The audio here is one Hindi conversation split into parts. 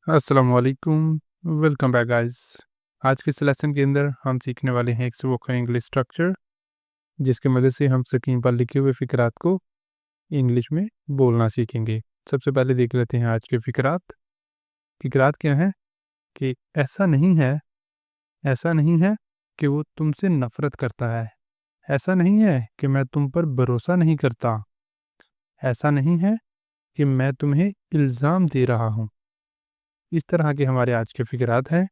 अस्सलाम वालेकुम, वेलकम बैक गाइस। आज के इस लेसन के अंदर हम सीखने वाले हैं एक स्पोकन इंग्लिश स्ट्रक्चर, जिसकी मदद से हम स्क्रीन पर लिखे हुए फ़िक्रात को इंग्लिश में बोलना सीखेंगे। सबसे पहले देख लेते हैं आज के फ़िक्रात। फ़िक्रात क्या हैं कि ऐसा नहीं है कि वो तुमसे नफ़रत करता है। ऐसा नहीं है कि मैं तुम पर भरोसा नहीं करता। ऐसा नहीं है कि मैं तुम्हें इल्ज़ाम दे रहा हूँ। इस तरह के हमारे आज के फ़िक्रात हैं।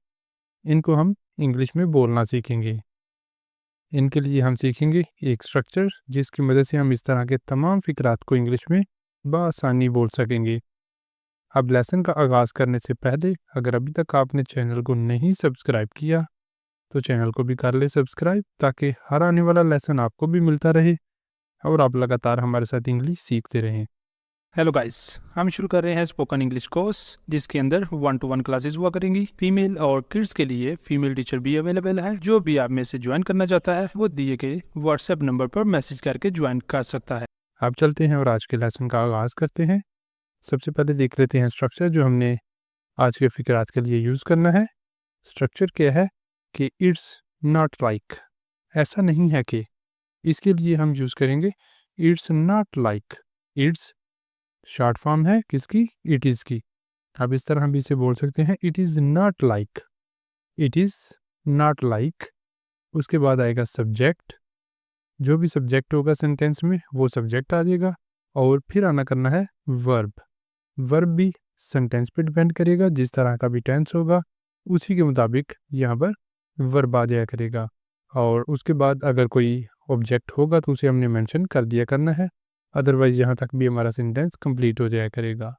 इनको हम इंग्लिश में बोलना सीखेंगे। इनके लिए हम सीखेंगे एक स्ट्रक्चर, जिसकी मदद से हम इस तरह के तमाम फ़िक्रात को इंग्लिश में बआसानी बोल सकेंगे। अब लेसन का आगाज़ करने से पहले अगर अभी तक आपने चैनल को नहीं सब्सक्राइब किया तो चैनल को भी कर ले सब्सक्राइब, ताकि हर आने वाला लेसन आपको भी मिलता रहे और आप लगातार हमारे साथ इंग्लिश सीखते रहें। हेलो गाइस, हम शुरू कर रहे हैं स्पोकन इंग्लिश कोर्स, जिसके अंदर 1-to-1 क्लासेस हुआ करेंगी। फीमेल और किड्स के लिए फीमेल टीचर भी अवेलेबल है। जो भी आप में से ज्वाइन करना चाहता है वो दिए गए व्हाट्सएप नंबर पर मैसेज करके ज्वाइन कर सकता है। आप चलते हैं और आज के लेसन का आगाज़ करते हैं। सबसे पहले देख लेते हैं स्ट्रक्चर जो हमने आज के फ़िक्रात के लिए यूज़ करना है। स्ट्रक्चर क्या है कि इट्स नॉट लाइक, ऐसा नहीं है कि। इसके लिए हम यूज़ करेंगे it's not like. It's short form है किसकी? इट इज़ की। अब इस तरह हम इसे बोल सकते हैं it is not like. It is not like. उसके बाद आएगा सब्जेक्ट। जो भी सब्जेक्ट होगा सेंटेंस में वो सब्जेक्ट आ जाएगा, और फिर आना करना है वर्ब। वर्ब भी सेंटेंस पे डिपेंड करेगा, जिस तरह का भी टेंस होगा उसी के मुताबिक यहाँ पर वर्ब आ जाया करेगा। और उसके बाद अगर कोई ऑब्जेक्ट होगा तो उसे हमने मेंशन कर दिया करना है, अदरवाइज़ यहाँ तक भी हमारा सेंटेंस कंप्लीट हो जाया करेगा।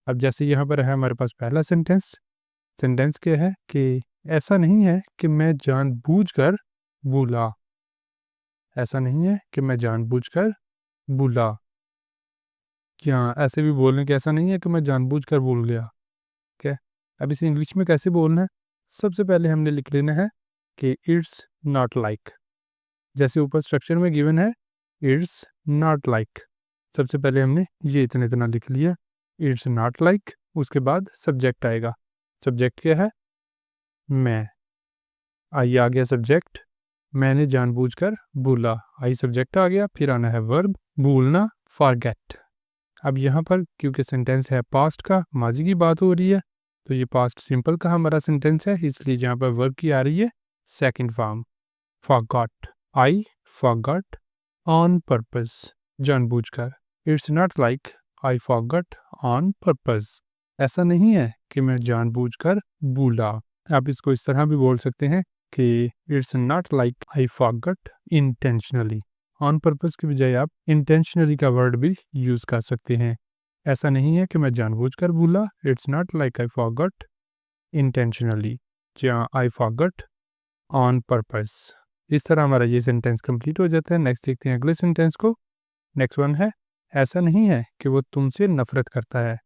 अब जैसे यहाँ पर है हमारे पास पहला सेंटेंस। सेंटेंस क्या है कि ऐसा नहीं है कि मैं जानबूझकर भूला। ऐसा नहीं है कि मैं जानबूझकर भूला। क्या ऐसे भी बोलने कि ऐसा नहीं है कि मैं जानबूझकर भूल गया। क्या? अब इसे इंग्लिश में कैसे बोलना है? सबसे पहले हमने लिख लेना है कि इट्स नॉट लाइक। जैसे ऊपर स्ट्रक्चर में गिवन है इट्स नॉट लाइक, सबसे पहले हमने ये इतना इतना लिख लिया, इट्स नॉट लाइक। उसके बाद सब्जेक्ट आएगा। सब्जेक्ट क्या है? मैं। आई आ गया सब्जेक्ट, मैंने जानबूझकर भूला। आई सब्जेक्ट आ गया, फिर आना है वर्ब, भूलना, फॉरगेट। अब यहाँ पर क्योंकि सेंटेंस है पास्ट का, माजी की बात हो रही है, तो ये पास्ट सिंपल का हमारा सेंटेंस है, इसलिए यहाँ पर वर्ब की आ रही है second form, forgot. I forgot on purpose, जानबूझकर। It's not like I forgot on purpose. ऐसा नहीं है कि मैं जानबूझकर भूला। आप इसको इस तरह भी बोल सकते हैं कि it's not like I forgot intentionally. On purpose की बजाय आप इंटेंशनली का वर्ड भी यूज़ कर सकते हैं। ऐसा नहीं है कि मैं जानबूझकर भूला, it's not like I forgot intentionally, जहाँ आई फॉरगॉट ऑन पर्पस। इस तरह हमारा ये सेंटेंस कंप्लीट हो जाता है। नेक्स्ट देखते हैं अगले सेंटेंस को। नेक्स्ट वन है ऐसा नहीं है कि वो तुमसे नफरत करता है।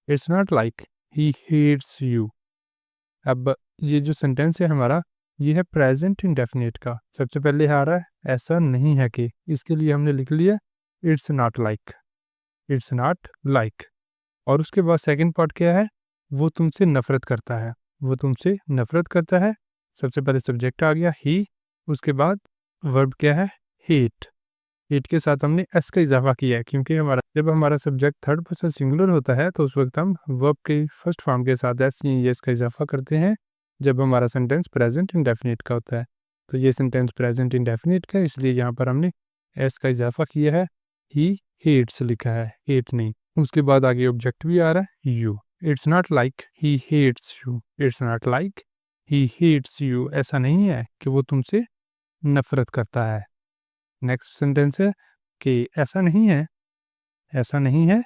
It's not like he hates you. अब ये जो सेंटेंस है हमारा, ये है प्रेजेंट इंडेफिनिट का। सबसे पहले आ रहा है ऐसा नहीं है कि, इसके लिए हमने लिख लिया it's not like. It's not like. और उसके बाद सेकंड पार्ट क्या है? वो तुमसे नफरत करता है। वो तुमसे नफरत करता है। सबसे पहले सब्जेक्ट आ गया ही, उसके बाद वर्ब क्या है? हेट। हेट के साथ हमने एस का इजाफा किया है, क्योंकि जब हमारा सब्जेक्ट थर्ड पर्सन सिंगुलर होता है तो उस वक्त हम वर्ब के फर्स्ट फॉर्म के साथ एस या एस का इजाफा करते हैं जब हमारा सेंटेंस प्रेजेंट इंडेफिनिट का होता है। तो ये सेंटेंस प्रेजेंट इंडेफिनिट का, इसलिए यहाँ पर हमने एस का इजाफा किया है, ही हेट्स लिखा है, हेट नहीं। उसके बाद आगे ऑब्जेक्ट भी आ रहा है you. It's not like he hates you. It's not like he hates you. ऐसा नहीं है कि वो तुमसे नफरत करता है। नेक्स्ट सेंटेंस है कि ऐसा नहीं है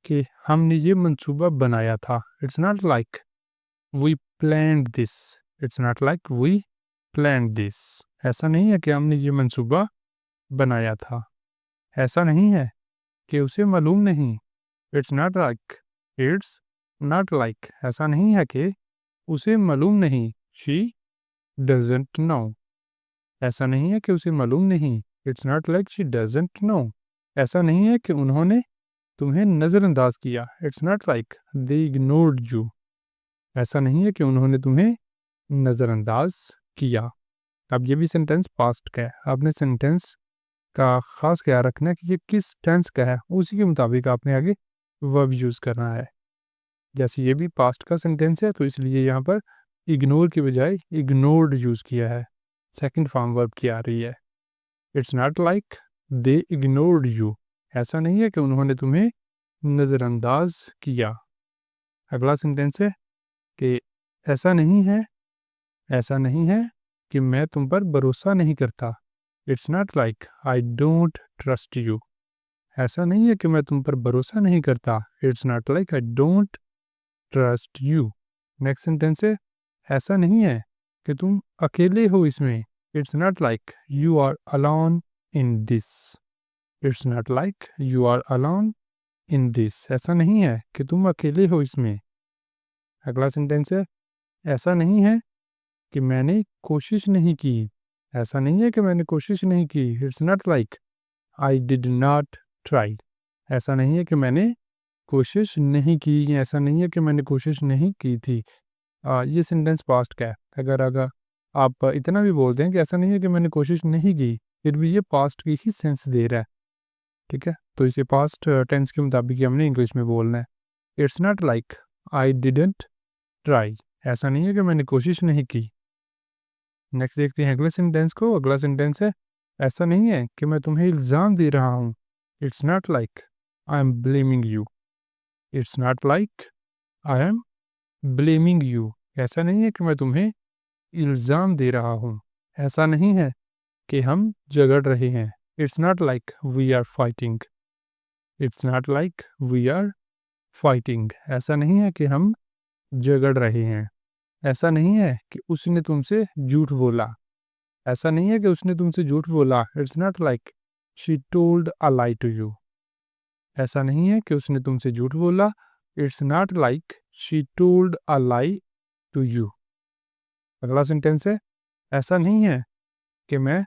कि हमने ये मंसूबा बनाया था। It's not like we planned this. It's not like we planned this. ऐसा नहीं है कि हमने ये मंसूबा बनाया था। ऐसा नहीं है कि उसे मालूम नहीं। इट्स नॉट लाइक ऐसा नहीं है कि उसे मालूम नहीं। She doesn't know. ऐसा नहीं है कि उसे मालूम नहीं। It's not like she doesn't know. ऐसा नहीं है कि उन्होंने तुम्हें नज़रअंदाज किया। It's not like they ignored you. ऐसा नहीं है कि उन्होंने तुम्हें नज़रअंदाज किया। अब ये भी सेंटेंस पास्ट का है। आपने सेंटेंस का ख़ास ख्याल रखना है कि ये किस टेंस का है, उसी के मुताबिक आपने आगे वर्ब यूज़ करना है। जैसे ये भी पास्ट का सेंटेंस है तो इसलिए यहाँ पर इग्नोर की बजाय इग्नोर्ड यूज़ किया है। सेकंड फॉर्म वर्ब की आ रही है। It's not like they ignored you. ऐसा नहीं है कि उन्होंने तुम्हें नज़रअंदाज किया। अगला सेंटेंस है कि ऐसा नहीं है कि मैं तुम पर भरोसा नहीं करता। It's not like I don't trust you. ऐसा नहीं है कि मैं तुम पर भरोसा नहीं करता। It's not like I don't trust you. Next sentence है ऐसा नहीं है कि तुम अकेले हो इसमें। It's not like you are alone in this. It's not like you are alone in this. ऐसा नहीं है कि तुम अकेले हो इसमें। अगला सेंटेंस है ऐसा नहीं है कि मैंने कोशिश नहीं की। ऐसा नहीं है कि मैंने कोशिश नहीं की। It's not like I did not try. ऐसा नहीं है कि मैंने कोशिश नहीं की। ऐसा नहीं है कि मैंने कोशिश नहीं की थी। ये सेंटेंस पास्ट का है। अगर आप इतना भी बोलते हैं कि ऐसा नहीं है कि मैंने कोशिश नहीं की, फिर भी ये पास्ट की ही सेंस दे रहा है। ठीक है, तो इसे पास्ट टेंस के मुताबिक ही हमने इंग्लिश में बोलना है। It's not like I didn't try. ऐसा नहीं है कि मैंने कोशिश नहीं की। नेक्स्ट देखते हैं अगले सेंटेंस को। अगला सेंटेंस है ऐसा नहीं है कि मैं तुम्हें इल्ज़ाम दे रहा हूँ। It's not like I am blaming you. It's not like I am blaming you. ऐसा नहीं है कि मैं तुम्हें इल्ज़ाम दे रहा हूँ। ऐसा नहीं है कि हम झगड़ रहे हैं। It's not like we are fighting. It's not like we are fighting. ऐसा नहीं है कि हम झगड़ रहे हैं। ऐसा नहीं है कि उसने तुमसे झूठ बोला। ऐसा नहीं है कि उसने तुमसे झूठ बोला। It's not like she told a lie to you. ऐसा नहीं है कि उसने तुमसे झूठ बोला। It's not like she told a lie to you. अगला सेंटेंस है ऐसा नहीं है कि मैं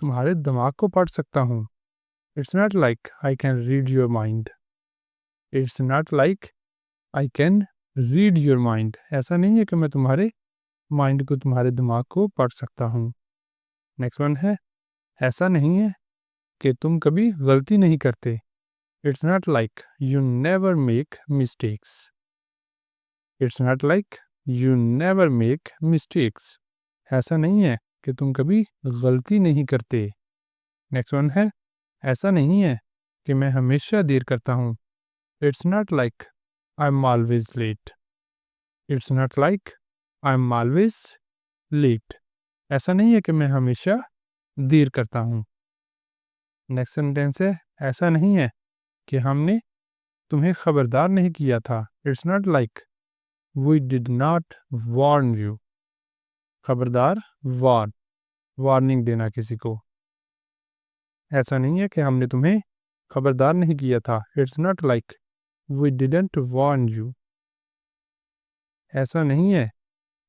तुम्हारे दिमाग को पढ़ सकता हूँ। It's not like I can read your mind. It's not like I can read your mind. ऐसा नहीं है कि मैं तुम्हारे माइंड को, तुम्हारे दिमाग को पढ़ सकता हूँ। नेक्स्ट वन है ऐसा नहीं है कि तुम कभी गलती नहीं करते। It's not like you never make mistakes. It's not like you never make mistakes. ऐसा नहीं है कि तुम कभी गलती नहीं करते। नेक्स्ट वन है ऐसा नहीं है कि मैं हमेशा देर करता हूँ। It's not like I am always late. It's not like I am always late. ऐसा नहीं है कि मैं हमेशा देर करता हूँ। नेक्स्ट सेंटेंस है ऐसा नहीं है कि हमने तुम्हें खबरदार नहीं किया था। It's not like we did not warn you. खबरदार, वार्निंग देना किसी को। ऐसा नहीं है कि हमने तुम्हें खबरदार नहीं किया था। It's not like we didn't warn you. ऐसा नहीं है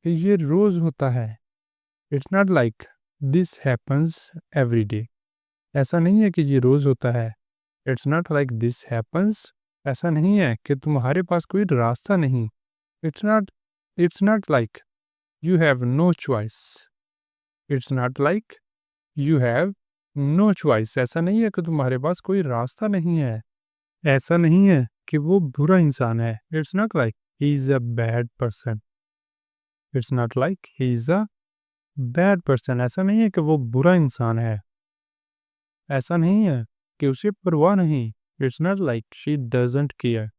कि ये रोज़ होता है। It's not like this happens every day. ऐसा नहीं है कि ये रोज़ होता है। It's not like this happens. ऐसा नहीं है कि तुम्हारे पास कोई रास्ता नहीं। It's not like you have no choice. It's not like you have no choice. ऐसा नहीं है कि तुम्हारे पास कोई रास्ता नहीं है। ऐसा नहीं है कि वो बुरा इंसान है। It's not like he is a bad person. It's not like he is a bad person. ऐसा नहीं है कि वो बुरा इंसान है। ऐसा नहीं है कि उसे परवाह नहीं। It's not like she doesn't care.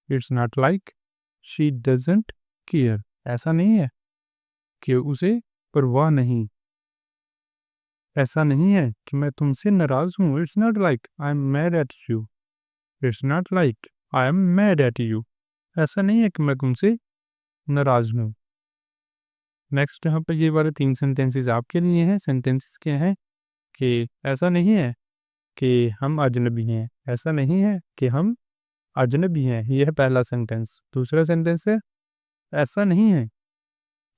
It's not like she doesn't care. ऐसा नहीं है कि उसे परवाह नहीं। ऐसा नहीं है कि मैं तुमसे नाराज़ हूँ। It's not like I am mad at you. It's not like I am mad at you. ऐसा नहीं है कि मैं तुमसे नाराज़ हूँ। नेक्स्ट यहाँ पर ये वाले 3 सेंटेंसेस आपके लिए हैं। सेंटेंसेस क्या हैं कि ऐसा नहीं है कि हम अजनबी हैं। ऐसा नहीं है कि हम अजनबी हैं। ये है पहला सेंटेंस। दूसरा सेंटेंस है ऐसा नहीं है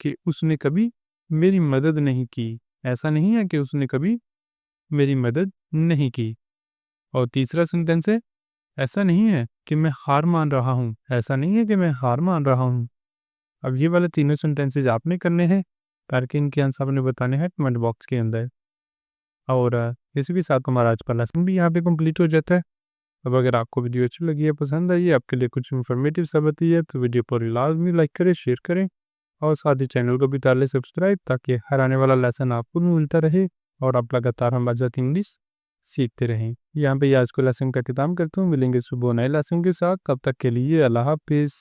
कि उसने कभी मेरी मदद नहीं की। ऐसा नहीं है कि उसने कभी मेरी मदद नहीं की। और तीसरा सेंटेंस है ऐसा नहीं है कि मैं हार मान रहा हूँ। ऐसा नहीं है कि मैं हार मान रहा हूँ। अब ये वाले तीनों सेंटेंसेज आपने करने हैं, करके इनके आंसर आपने बताने हैं कमेंट बॉक्स के अंदर। और इसी के साथ हमारा आज का लेसन भी यहाँ पे कंप्लीट हो जाता है। अब अगर आपको वीडियो अच्छी लगी है, पसंद आई है, आपके लिए कुछ इन्फॉर्मेटिव सा बताई है, तो वीडियो पर लाजमी लाइक करें, शेयर करें और साथ ही चैनल को भी कर लें सब्सक्राइब, ताकि हर आने वाला लेसन आपको मिलता रहे और आप लगातार हम आजाद इंग्लिश सीखते रहें। यहाँ पे आज को लेसन का ख़त्म करता हूँ। मिलेंगे सुबह नए लेसन के साथ, कब तक के लिए अल्लाह हाफिज़।